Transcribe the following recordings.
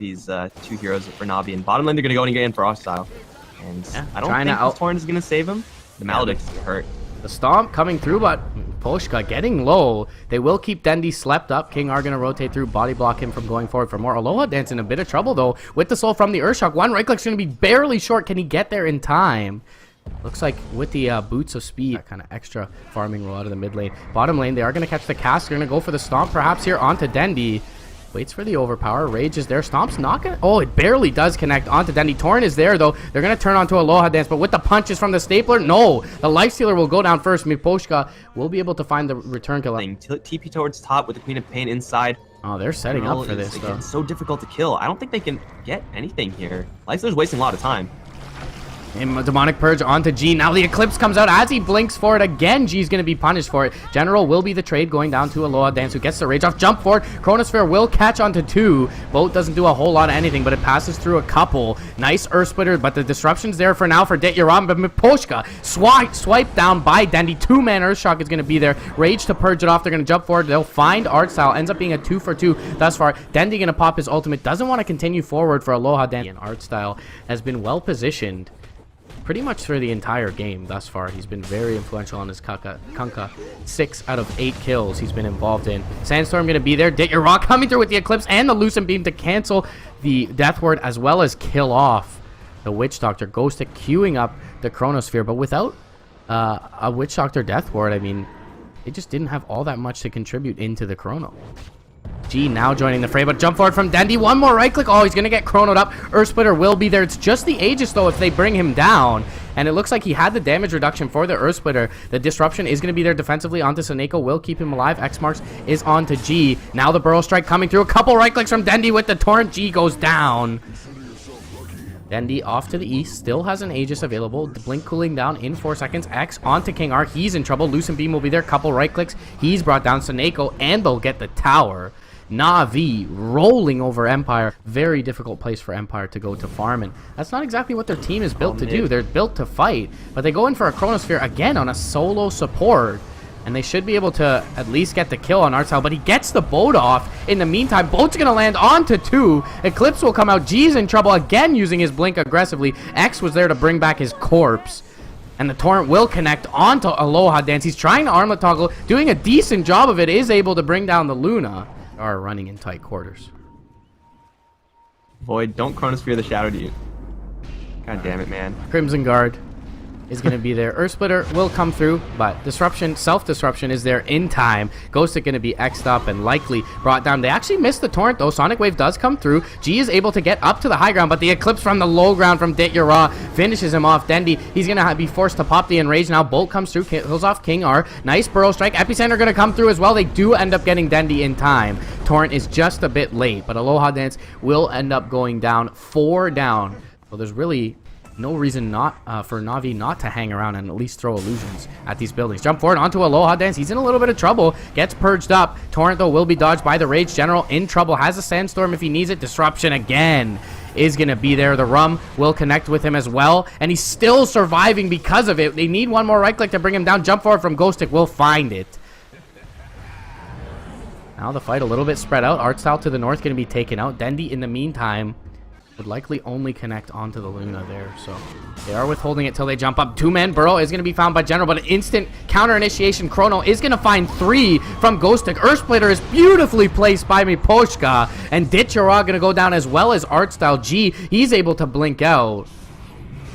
these two heroes for Navi. And bottom lane, they're going to go and get in for style. And Yeah, I don't think this Torrent is going to save him. The Maledict's hurt. The Stomp coming through, but Poshka getting low. They will keep Dendi slept up. King are going to rotate through, body block him from going forward for more. Aloha Dance in a bit of trouble, though, with the soul from the Earthshock. One right click's going to be barely short. Can he get there in time? Looks like with the boots of speed, that kind of extra farming roll out of the mid lane. Bottom lane, they are going to catch the cast. They're going to go for the Stomp perhaps here onto Dendi. Waits for the overpower. Rage is there. Stomp's not gonna... Oh, it barely does connect onto Dendi. Torrent is there, though. They're gonna turn onto Aloha Dance, but with the punches from the Stapler, no. The Lifestealer will go down first. Miposhka will be able to find the return kill. TP towards top with the Queen of Pain inside. Oh, they're setting up for this, though. It's so difficult to kill. I don't think they can get anything here. Lifestealer's wasting a lot of time. And Demonic Purge onto G. Now the Eclipse comes out as he blinks for it again. G's going to be punished for it. General will be the trade going down to Aloha Dance, who gets the Rage off. Jump forward. Chronosphere will catch onto 2. Boat doesn't do a whole lot of anything, but it passes through a couple. Nice Earth Splitter, but the disruption's there for now for Dityaram. But Miposhka swipe down by Dendi. 2-man Earthshock is going to be there. Rage to purge it off. They're going to jump forward. They'll find Art Style. Ends up being a 2-for-2 thus far. Dendi going to pop his ultimate. Doesn't want to continue forward for Aloha Dance. And Art Style has been well positioned pretty much for the entire game thus far. He's been very influential on his Kunkka. 6 out of 8 kills he's been involved in. Sandstorm going to be there. Ditya coming through with the Eclipse and the Lucent Beam to cancel the Death Ward as well as kill off the Witch Doctor. Ghostic queuing up the Chronosphere, but without a Witch Doctor Death Ward, I mean, they just didn't have all that much to contribute into the Chrono. G now joining the fray, but jump forward from Dendi. One more right click. Oh, he's going to get chronoed up. Earth Splitter will be there. It's just the Aegis, though, if they bring him down. And it looks like he had the damage reduction for the Earth Splitter. The disruption is going to be there defensively onto Saneko. Will keep him alive. X marks is onto G. Now the Burrow Strike coming through. A couple right clicks from Dendi with the Torrent. G goes down. Dendi off to the east. Still has an Aegis available. The Blink cooling down in 4 seconds. X onto King R. He's in trouble. Lucent Beam will be there. Couple right clicks. He's brought down Saneko, and they'll get the tower. Navi rolling over Empire. Very difficult place for Empire to go to farm, and that's not exactly what their team is built to do. They're built to fight, but they go in for a Chronosphere again on a solo support, and they should be able to at least get the kill on Artsal, but he gets the boat off. In the meantime, boat's gonna land onto 2. Eclipse will come out. G's in trouble again using his blink aggressively. X was there to bring back his corpse. And the Torrent will connect onto Aloha Dance. He's trying to armlet toggle, doing a decent job of it, is able to bring down the Luna. Are running in tight quarters. Void, don't Chronosphere the Shadow to you. God damn it, man. Crimson Guard is going to be there. Earth Splitter will come through, but disruption, self-disruption is there in time. Ghost is going to be X'd up and likely brought down. They actually missed the Torrent, though. Sonic Wave does come through. G is able to get up to the high ground, but the Eclipse from the low ground from Ditya finishes him off. Dendi, he's going to be forced to pop the Enrage now. Bolt comes through, kills off King R. Nice Burrow Strike. Epicenter going to come through as well. They do end up getting Dendi in time. Torrent is just a bit late, but Aloha Dance will end up going down. 4 down. So there's really no reason not for Navi not to hang around and at least throw illusions at these buildings. Jump forward onto Aloha Dance. He's in a little bit of trouble. Gets purged up. Torrent, though, will be dodged by the Rage. General in trouble. Has a Sandstorm if he needs it. Disruption again is going to be there. The Rum will connect with him as well, and he's still surviving because of it. They need one more right click to bring him down. Jump forward from Ghostic will find it. Now the fight a little bit spread out. Artstyle to the north going to be taken out. Dendi, in the meantime, would likely only connect onto the Luna there, so they are withholding it till they jump up. 2-man Burrow is going to be found by General, but an instant counter initiation Chrono is going to find 3 from Ghostic. Earth Splitter is beautifully placed by Miposhka, and Ditchara going to go down as well as Artstyle. G, he's able to blink out.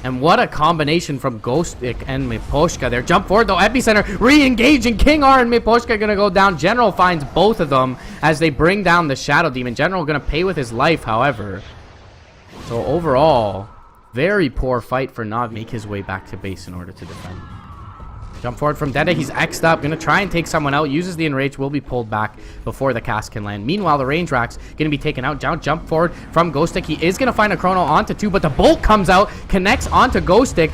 And what a combination from Ghostic and Miposhka there. Jump forward, though. Epicenter re-engaging. King R and Miposhka going to go down. General finds both of them as they bring down the Shadow Demon. General going to pay with his life, however. So overall, very poor fight for Navi. Make his way back to base in order to defend. Jump forward from Deda. He's X'd up. Going to try and take someone out. Uses the Enrage. Will be pulled back before the cast can land. Meanwhile, the range racks going to be taken out. Jump forward from Ghostic. He is going to find a Chrono onto 2, but the Bolt comes out. Connects onto Ghostic.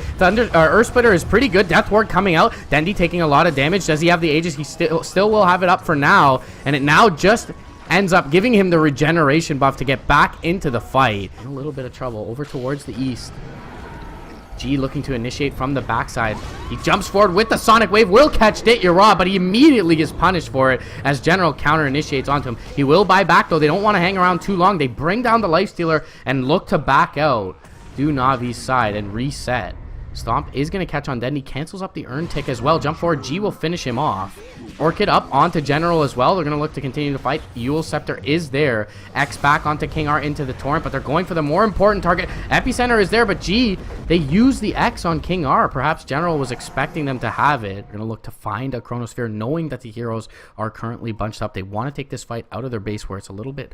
Earth Splitter is pretty good. Death Ward coming out. Dendi taking a lot of damage. Does he have the Aegis? He still will have it up for now. And it now just ends up giving him the regeneration buff to get back into the fight. In a little bit of trouble over towards the east. G looking to initiate from the backside. He jumps forward with the Sonic Wave, will catch Dit Yara, but he immediately gets punished for it as General counter initiates onto him. He will buy back though. They don't want to hang around too long. They bring down the Lifestealer and look to back out. Do Navi's side and reset. Stomp is going to catch on Dendy, cancels up the earn tick as well. Jump forward, G will finish him off. Orchid up onto General as well. They're going to look to continue to fight. Yule Scepter is there. X back onto King R into the Torrent, but they're going for the more important target. Epicenter is there, but G, they use the X on King R. Perhaps General was expecting them to have it. They're going to look to find a Chronosphere, knowing that the heroes are currently bunched up. They want to take this fight out of their base where it's a little bit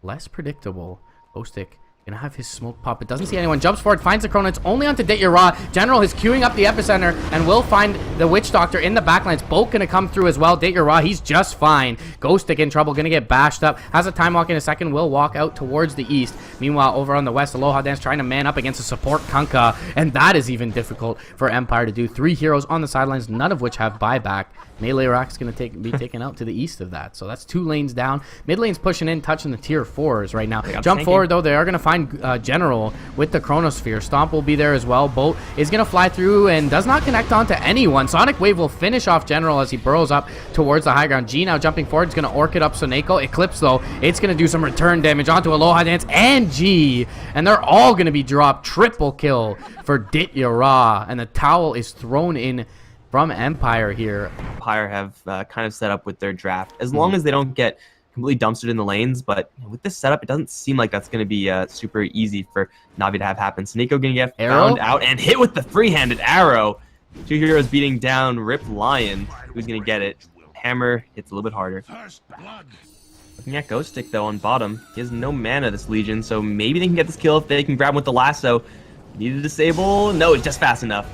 less predictable. Bostick gonna have his smoke pop. It doesn't see anyone. Jumps forward, finds the Chrono. It's only onto Dit Yara. General is queuing up the Epicenter and will find the Witch Doctor in the backlines. Both gonna come through as well. Dit Yara, he's just fine. Ghostic in trouble, gonna get bashed up. Has a time walk in a second. Will walk out towards the east. Meanwhile, over on the west, Aloha Dance trying to man up against a support Kunkka, and that is even difficult for Empire to do. 3 heroes on the sidelines, none of which have buyback. Melee Rock's gonna be taken out to the east of that, so that's 2 lanes down. Mid lane's pushing in, touching the tier 4s right now. Jump forward though, they are gonna find General with the Chronosphere. Stomp will be there as well. Bolt is gonna fly through and does not connect onto anyone. Sonic Wave will finish off General as he burrows up towards the high ground. G now jumping forward, is gonna Orchid up Soneko. Eclipse though, it's gonna do some return damage onto Aloha Dance and G, and they're all gonna be dropped. Triple kill for Dit Yara, and the towel is thrown in from Empire here. Empire have kind of set up with their draft, as long as they don't get completely dumpstered in the lanes, but with this setup, it doesn't seem like that's going to be super easy for Navi to have happen. Soneko going to get found out and hit with the free-handed arrow. 2 heroes beating down Rip Lion. Who's going to get it? Hammer hits a little bit harder. Looking at Ghost Stick, though, on bottom. He has no mana, this Legion, so maybe they can get this kill if they can grab him with the lasso. Need to disable? No, it's just fast enough.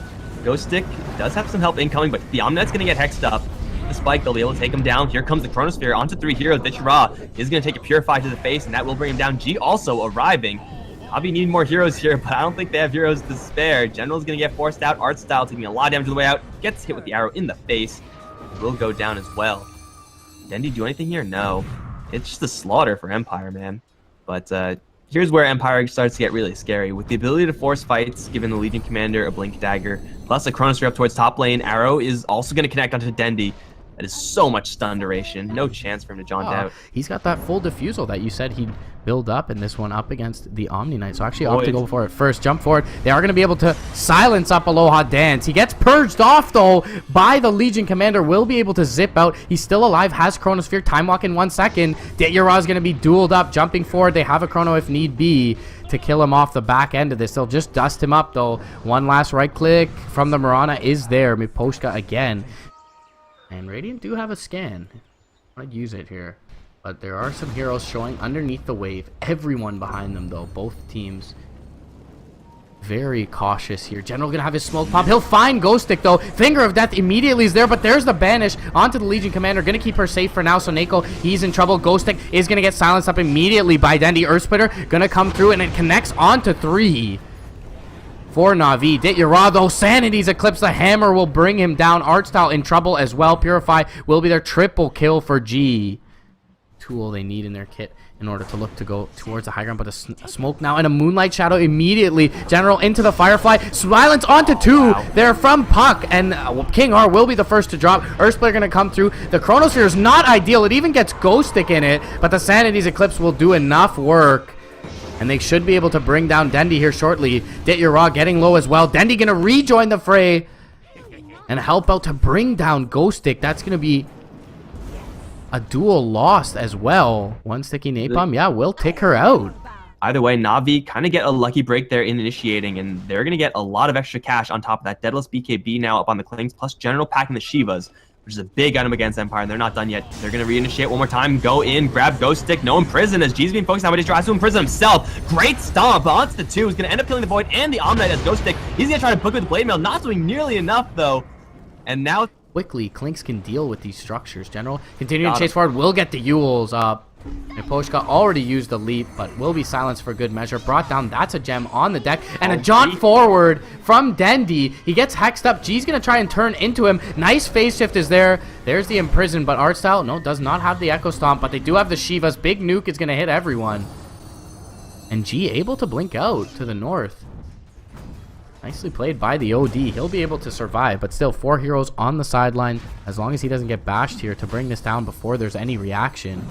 Ghost Stick does have some help incoming, but the Omnet's going to get hexed up. The spike, they'll be able to take him down. Here comes the Chronosphere onto 3 heroes. Dit Yara is going to take a Purify to the face, and that will bring him down. G also arriving. Navi need more heroes here, but I don't think they have heroes to spare. General's going to get forced out. Art Style taking a lot of damage on the way out. Gets hit with the arrow in the face. Will go down as well. Dendy do anything here? No. It's just a slaughter for Empire, man. But here's where Empire starts to get really scary. With the ability to force fights, giving the Legion Commander a Blink Dagger, plus a Chronosphere up towards top lane, Arrow is also going to connect onto Dendy. That is so much stun duration. No chance for him to jaunt out. He's got that full diffusal that you said he'd build up in this one up against the Omni Knight. So actually opt to go for it first. Jump forward. They are going to be able to silence up Aloha Dance. He gets purged off though by the Legion Commander. Will be able to zip out. He's still alive. Has Chronosphere. Time walk in 1 second. Dit Yara is going to be dueled up. Jumping forward. They have a Chrono if need be to kill him off the back end of this. They'll just dust him up though. One last right click from the Mirana is there. Miposhka again. And Radiant do have a scan. I'd use it here. But there are some heroes showing underneath the wave. Everyone behind them, though. Both teams very cautious here. General gonna have his smoke pop. He'll find Ghost Stick, though. Finger of Death immediately is there, but there's the banish onto the Legion Commander. Gonna keep her safe for now. So Soneko, he's in trouble. Ghost Stick is gonna get silenced up immediately by Dendy. Earth Splitter gonna come through, and it connects onto 3. For Navi. Dit Yara though, Sanity's Eclipse, the hammer will bring him down. Art Style in trouble as well. Purify will be their triple kill for G. Tool they need in their kit in order to look to go towards the high ground, but a smoke now and a Moonlight Shadow immediately. General into the Firefly. Silence onto 2. Wow. They're from Puck, and King R will be the first to drop. Earthsplitter going to come through. The Chronosphere is not ideal. It even gets Ghost Stick in it, but the Sanity's Eclipse will do enough work. And they should be able to bring down Dendy here shortly. Dit Yara getting low as well. Dendy going to rejoin the fray and help out to bring down Ghost Stick. That's going to be a duel lost as well. One sticky napalm. Yeah, will take her out. Either way, Navi kind of get a lucky break there in initiating, and they're going to get a lot of extra cash on top of that. Deadless BKB now up on the Klings, plus General packing the Shivas, which is a big item against Empire, and they're not done yet. They're going to reinitiate one more time, go in, grab Ghost Stick, no imprison, as G's being focused on, but he tries to imprison himself. Great stomp onto the 2. He's going to end up killing the Void and the Omnite as Ghost Stick. He's going to try to book with the Blade Mail, not doing nearly enough, though. And now quickly, Clinks can deal with these structures. General continuing to chase forward, will get the Yules up. Miposhka already used the leap, but will be silenced for good measure. Brought down, that's a gem on the deck. And a jaunt forward from Dendy. He gets hexed up. G's going to try and turn into him. Nice phase shift is there. There's the imprison, but Art Style, no, does not have the Echo Stomp, but they do have the Shivas. Big nuke is going to hit everyone. And G able to blink out to the north. Nicely played by the OD. He'll be able to survive, but still 4 heroes on the sideline as long as he doesn't get bashed here to bring this down before there's any reaction.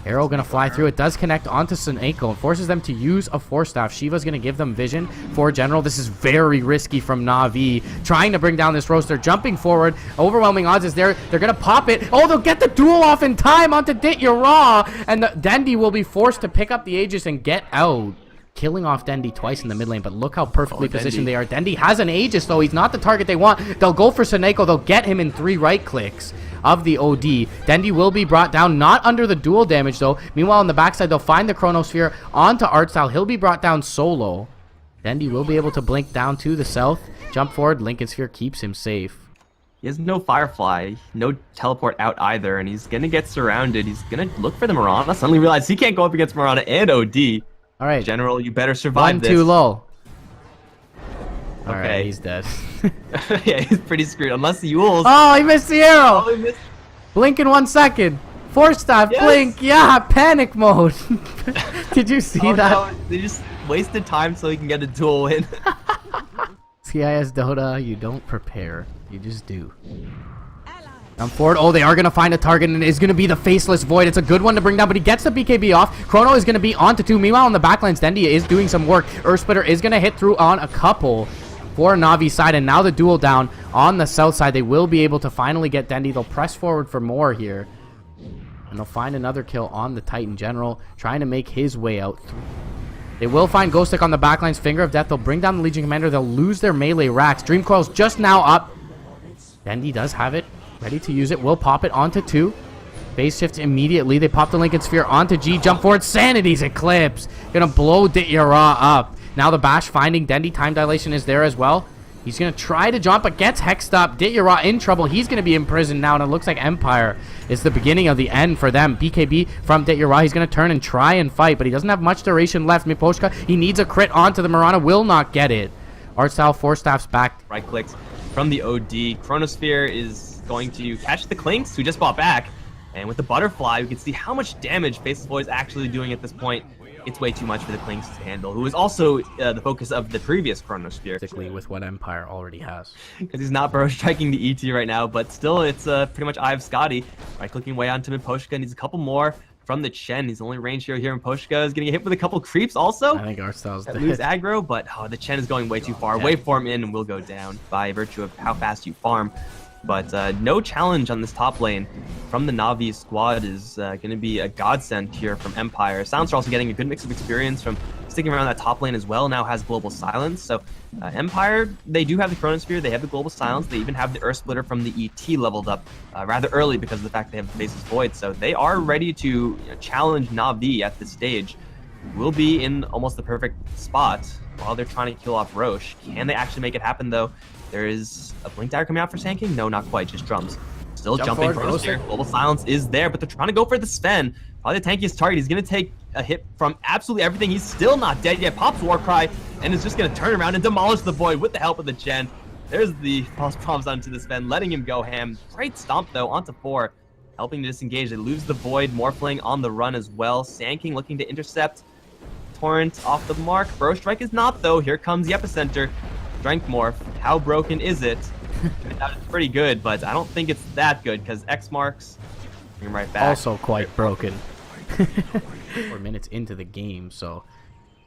Arrow gonna fly through. It does connect onto Suneko and forces them to use a Force Staff. Shiva's gonna give them vision for General. This is very risky from Navi. Trying to bring down this roaster. Jumping forward. Overwhelming odds is there. They're gonna pop it. Oh, they'll get the duel off in time onto Ditya. And the Dendi will be forced to pick up the Aegis and get out. Killing off Dendi twice in the mid lane, but look how perfectly positioned they are. Dendi has an Aegis, though. He's not the target they want. They'll go for Suneko. They'll get him in 3 right clicks of the OD. Dendi will be brought down, not under the dual damage, though. Meanwhile, on the backside, they'll find the Chronosphere onto Artstyle. He'll be brought down solo. Dendi will be able to blink down to the south. Jump forward. Lincoln Sphere keeps him safe. He has no Firefly, no teleport out either, and he's going to get surrounded. He's going to look for the Mirana. Suddenly realize he can't go up against Mirana and OD. All right. General, you better survive this. 1-2 low. All Okay. right, he's dead. Yeah, he's pretty screwed. Unless the Yules. Oh, he missed the arrow. Oh, he missed. Blink in 1 second. Force Staff, Yes. blink. Yeah, panic mode. Did you see that? No, they just wasted time so he can get a duel win. CIS Dota, you don't prepare. You just do. Down forward. Oh, they are going to find a target, and it's going to be the Faceless Void. It's a good one to bring down, but he gets the BKB off. Chrono is going to be onto 2. Meanwhile, on the backlines, Dendi is doing some work. Earth Splitter is going to hit through on a couple for Navi's side, and now the duel down on the south side. They will be able to finally get Dendi. They'll press forward for more here, and they'll find another kill on the Titan General, trying to make his way out. They will find Ghost Stick on the backlines. Finger of Death. They'll bring down the Legion Commander. They'll lose their melee racks. Dream Coil's just now up. Dendi does have it. Ready to use it. Will pop it onto 2. Base shift immediately. They pop the Lincoln Sphere onto G. Jump forward. Sanity's Eclipse. Gonna blow Ditya up. Now the Bash finding Dendi. Time dilation is there as well. He's gonna try to jump, but gets hexed up. Ditya in trouble. He's gonna be imprisoned now, and it looks like Empire is the beginning of the end for them. BKB from Ditya. He's gonna turn and try and fight, but he doesn't have much duration left. Miposhka, he needs a crit onto the Mirana. Will not get it. Artstyle Force Staff's back. Right clicks from the OD. Chronosphere is going to catch the Clinks, who just bought back. And with the Butterfly, we can see how much damage Faceless Void is actually doing at this point. It's way too much for the Clinks to handle, who is also the focus of the previous Chronosphere. Particularly with what Empire already has. Because he's not burrow striking the ET right now, but still it's pretty much Eye of Scotty. Right, clicking way onto Miposhka, needs a couple more from the Chen. He's the only range hero here. Miposhka is getting hit with a couple creeps also. I think Artstyle's dead. Lose aggro, but the Chen is going way too far. Yeah. Waveform in and will go down by virtue of how fast you farm. But no challenge on this top lane from the Navi squad is going to be a godsend here from Empire. Silencer also getting a good mix of experience from sticking around that top lane as well. Now has Global Silence. So Empire, they do have the Chronosphere. They have the Global Silence. They even have the Earth Splitter from the ET leveled up rather early because of the fact they have the Faceless Void. So they are ready to challenge Navi at this stage. Will be in almost the perfect spot while they're trying to kill off Roche. Can they actually make it happen though? There is a Blink Dagger coming out for Sand King? No, not quite, just drums. Still jumping forward, Chronosphere. Global Silence is there, but they're trying to go for the Sven. Probably the tankiest target. He's going to take a hit from absolutely everything. He's still not dead yet. Pops Warcry and is just going to turn around and demolish the Void with the help of the Chen. There's the false proms onto the Sven, letting him go ham. Great stomp though, onto 4. Helping to disengage. They lose the Void. Morphling on the run as well. Sand King looking to intercept. Torrent off the mark. Burrow Strike is not though. Here comes the Epicenter. Strength Morph. How broken is it? That is pretty good, but I don't think it's that good because X marks. Bring him right back. Also quite broken. 4 minutes into the game, so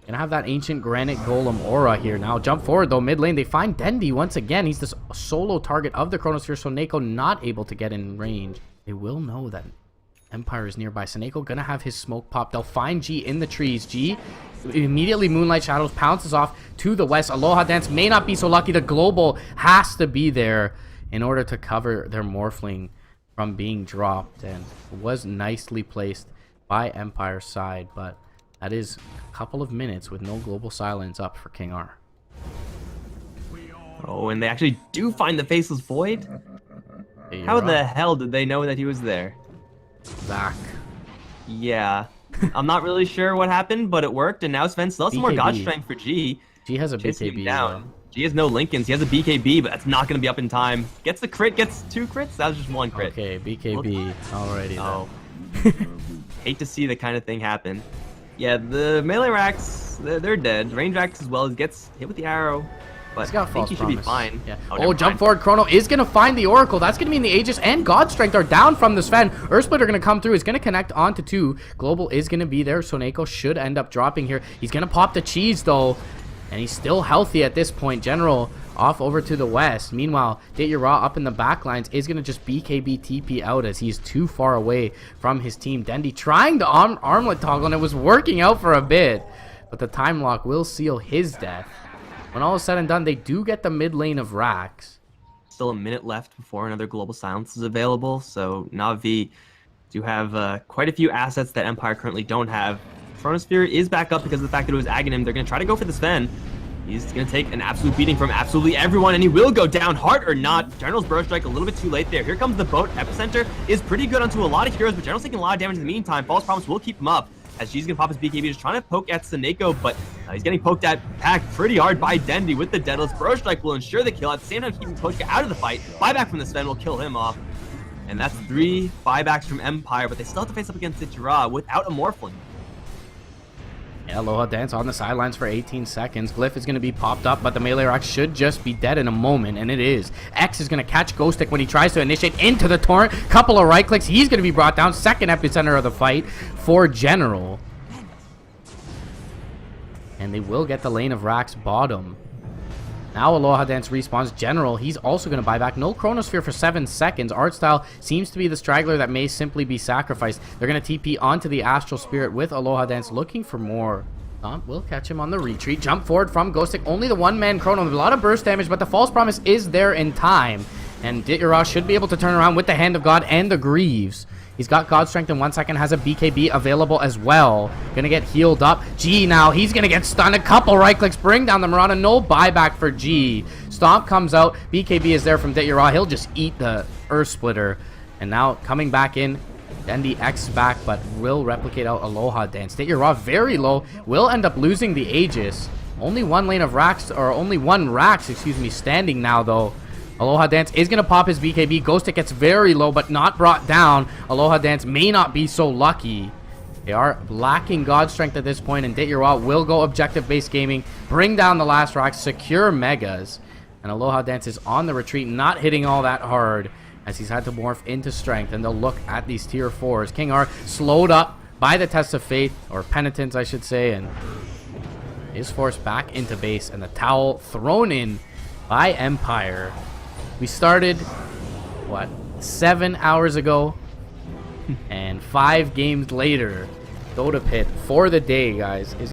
gonna have that Ancient Granite Golem aura here now. Jump forward though, mid lane. They find Dendi once again. He's the solo target of the Chronosphere, so Neko not able to get in range. They will know that Empire is nearby. Suneko gonna have his smoke pop. They'll find G in the trees. G immediately Moonlight Shadows pounces off to the west. Aloha Dance may not be so lucky. The global has to be there in order to cover their Morphling from being dropped, and was nicely placed by Empire's side, but that is a couple of minutes with no Global Silence up for King R. Oh, and they actually do find the Faceless Void? Hey, How the hell did they know that he was there? Zach. Yeah. I'm not really sure what happened, but it worked, and now Sven still has some more God Strength for G. G has a Chasing him BKB down. G has no Lincolns. He has a BKB, but that's not going to be up in time. Gets the crit, gets 2 crits. That was just 1 crit. Okay, BKB already. Oh. Hate to see the kind of thing happen. Yeah, the melee racks, they're dead. Range racks as well. He gets hit with the arrow. but He's got I think false he should be promise. fine. Yeah. Oh, Oh, never jump mind. forward. Chrono is going to find the Oracle. That's going to mean the Aegis and God Strength are down from the Sven. Earthsplitter going to come through. He's going to connect onto 2. Global is going to be there. Soneko should end up dropping here. He's going to pop the cheese, though. And he's still healthy at this point. General off over to the west. Meanwhile, Raw up in the back lines is going to just BKB TP out as he's too far away from his team. Dendi trying to armlet toggle, and it was working out for a bit. But the time lock will seal his death. When all is said and done, they do get the mid lane of Rax. Still a minute left before another Global Silence is available, so Navi do have quite a few assets that Empire currently don't have. Chronosphere is back up because of the fact that it was Aghanim. They're going to try to go for the Sven. He's going to take an absolute beating from absolutely everyone, and he will go down, heart or not. General's Burst Strike a little bit too late there. Here comes the boat. Epicenter is pretty good onto a lot of heroes, but General's taking a lot of damage in the meantime. False Promise will keep him up, as G's going to pop his BKB, just trying to poke at Soneko, but he's getting poked at back pretty hard by Dendi with the Deadless. Burst Strike will ensure the kill. At the same time, keeping Pochka out of the fight. Buyback from the Sven will kill him off. And that's 3 buybacks from Empire, but they still have to face up against Citra without a Morphling. Yeah, Aloha Dance on the sidelines for 18 seconds. Glyph is going to be popped up, but the melee rock should just be dead in a moment, and it is. X is going to catch Ghostic when he tries to initiate into the torrent. Couple of right clicks. He's going to be brought down. Second epicenter of the fight for General. And they will get the lane of Rax bottom. Now Aloha Dance respawns. General, he's also going to buy back. No Chronosphere for 7 seconds. Artstyle seems to be the straggler that may simply be sacrificed. They're going to TP onto the Astral Spirit with Aloha Dance, looking for more. Will catch him on the retreat. Jump forward from Ghostic. Only the one-man Chrono. A lot of burst damage, but the False Promise is there in time. And Ditira should be able to turn around with the Hand of God and the Greaves. He's got God Strength in 1 second, has a BKB available as well. Gonna get healed up. G now, he's gonna get stunned. A couple right clicks, bring down the Mirana. No buyback for G. Stomp comes out. BKB is there from Ditira. He'll just eat the Earth Splitter. And now coming back in, Dendi X back, but will replicate out Aloha Dance. Ditira very low, will end up losing the Aegis. Only one lane of Rax, or only one Rax, excuse me, standing now though. Aloha Dance is going to pop his BKB. Ghostic gets very low, but not brought down. Aloha Dance may not be so lucky. They are lacking God Strength at this point, and Ditira will go objective-based gaming, bring down the last Rax, secure Megas. And Aloha Dance is on the retreat, not hitting all that hard, as he's had to morph into Strength. And they'll look at these tier 4s. King R slowed up by the Test of Faith, or Penitence, I should say, and is forced back into base, and the towel thrown in by Empire. We started, what, 7 hours ago? And 5 games later, Dota Pit for the day, guys, is